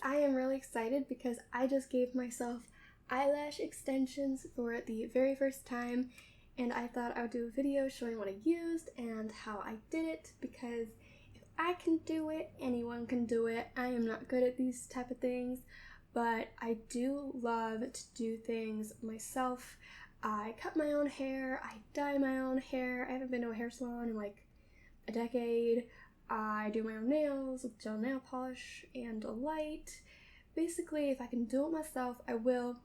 I am really excited because I just gave myself eyelash extensions for the very first time, and I thought I would do a video showing what I used and how I did it, because if I can do it, anyone can do it. I am not good at these type of things, but I do love to do things myself. I cut my own hair, I dye my own hair. I haven't been to a hair salon in like a decade. I do my own nails with gel nail polish and a light. Basically, if I can do it myself, I will.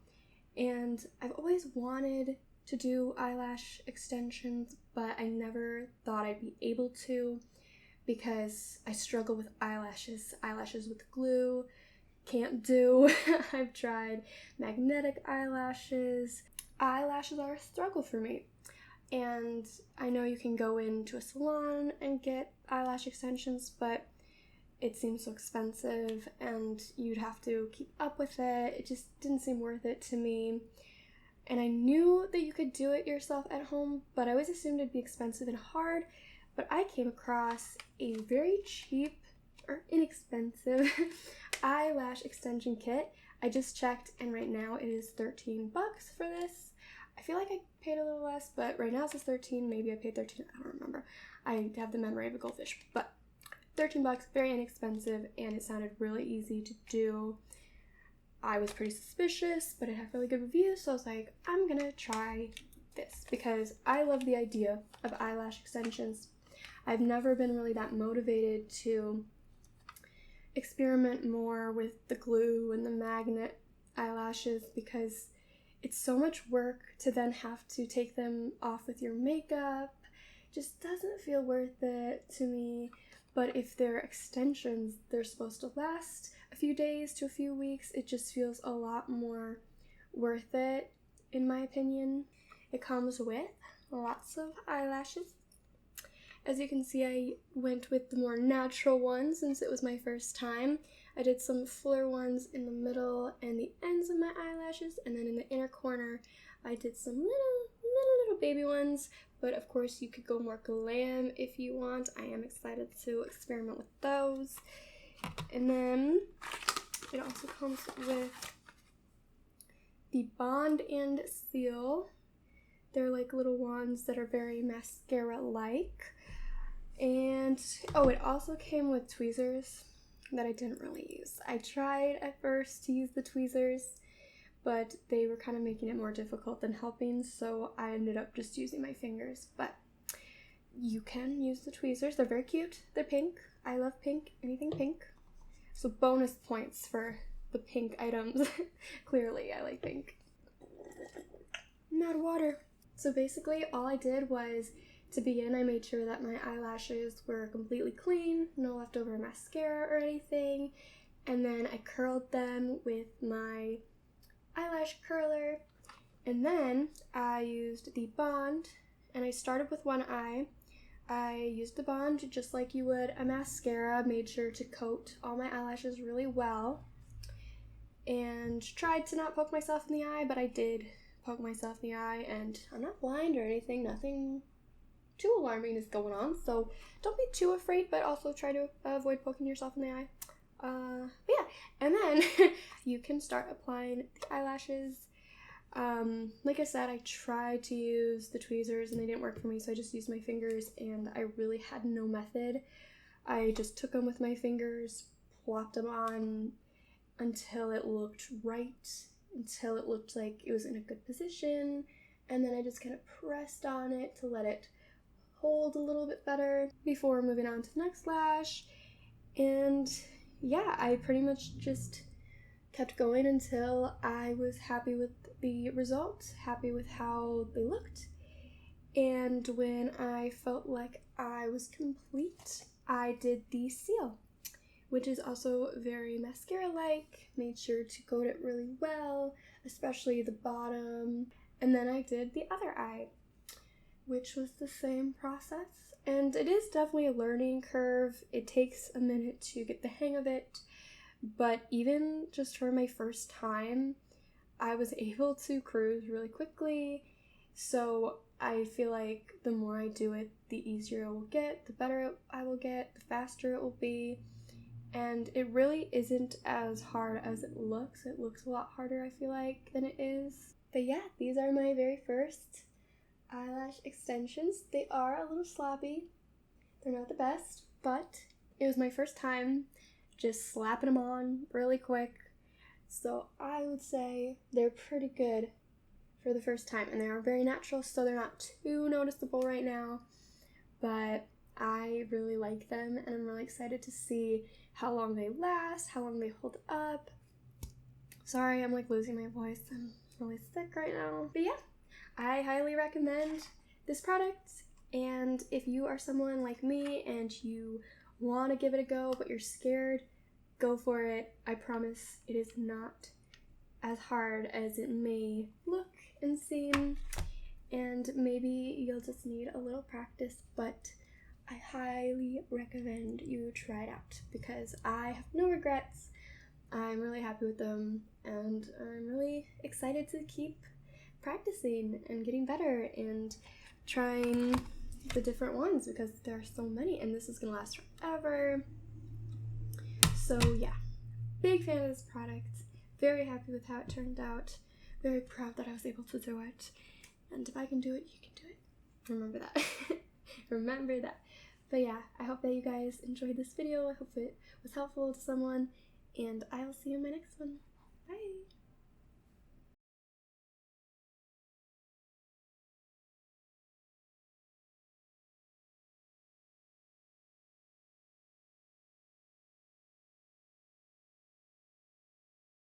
And I've always wanted to do eyelash extensions, but I never thought I'd be able to because I struggle with eyelashes. Eyelashes with glue, can't do. I've tried magnetic eyelashes. Eyelashes are a struggle for me. And I know you can go into a salon and get eyelash extensions, but it seems so expensive and you'd have to keep up with it. It just didn't seem worth it to me. And I knew that you could do it yourself at home, but I always assumed it'd be expensive and hard. But I came across a very cheap or inexpensive eyelash extension kit. I just checked, and right now it is $13 for this. I feel like I paid a little less, but right now it says 13. Maybe I paid 13. I don't remember. I have the memory of a goldfish, but $13, very inexpensive, and it sounded really easy to do. I was pretty suspicious, but it had really good reviews, so I was like, I'm gonna try this because I love the idea of eyelash extensions. I've never been really that motivated to experiment more with the glue and the magnet eyelashes because it's so much work to then have to take them off with your makeup. Just doesn't feel worth it to me. But if they're extensions, they're supposed to last a few days to a few weeks. It just feels a lot more worth it, in my opinion. It comes with lots of eyelashes. As you can see, I went with the more natural ones since it was my first time. I did some fuller ones in the middle and the ends of my eyelashes, and then in the inner corner, I did some little baby ones. But of course, you could go more glam if you want. I am excited to experiment with those. And then it also comes with the Bond and Seal. They're like little wands that are very mascara-like. And, oh, it also came with tweezers that I didn't really use. I tried at first to use the tweezers, but they were kind of making it more difficult than helping, so I ended up just using my fingers. But you can use the tweezers. They're very cute. They're pink. I love pink. Anything pink. So bonus points for the pink items. Clearly, I like pink. I'm out of water. So basically, all I did was, to begin, I made sure that my eyelashes were completely clean, no leftover mascara or anything, and then I curled them with my eyelash curler, and then I used the Bond, and I started with one eye. I used the Bond just like you would a mascara, made sure to coat all my eyelashes really well, and tried to not poke myself in the eye, but I did poke myself in the eye, and I'm not blind or anything, nothing too alarming is going on, so don't be too afraid, but also try to avoid poking yourself in the eye. But yeah, and then you can start applying the eyelashes. Like I said, I tried to use the tweezers and they didn't work for me, so I just used my fingers, and I really had no method. I just took them with my fingers, plopped them on until it looked right, until it looked like it was in a good position, and then I just kind of pressed on it to let it hold a little bit better before moving on to the next lash. And yeah, I pretty much just kept going until I was happy with the result, happy with how they looked. And when I felt like I was complete, I did the seal, which is also very mascara-like. Made sure to coat it really well, especially the bottom. And then I did the other eye, which was the same process. And it is definitely a learning curve. It takes a minute to get the hang of it. But even just for my first time, I was able to cruise really quickly. So I feel like the more I do it, the easier it will get, the better I will get, the faster it will be. and it really isn't as hard as it looks. It looks a lot harder, I feel like, than it is. But yeah, these are my very first eyelash extensions. They are a little sloppy. They're not the best, but it was my first time just slapping them on really quick. So I would say they're pretty good for the first time, and they are very natural, so they're not too noticeable right now, but I really like them, and I'm really excited to see how long they last, how long they hold up. Sorry, I'm like losing my voice. I'm really sick right now. But yeah, I highly recommend this product, and if you are someone like me and you want to give it a go but you're scared, go for it. I promise it is not as hard as it may look and seem, and maybe you'll just need a little practice, but I highly recommend you try it out because I have no regrets. I'm really happy with them, and I'm really excited to keep practicing and getting better and trying the different ones because there are so many, and this is gonna last forever. So yeah, big fan of this product. Very happy with how it turned out. Very proud that I was able to do it. And if I can do it, you can do it. Remember that. Remember that. But yeah, I hope that you guys enjoyed this video. I hope it was helpful to someone. And I will see you in my next one. Bye!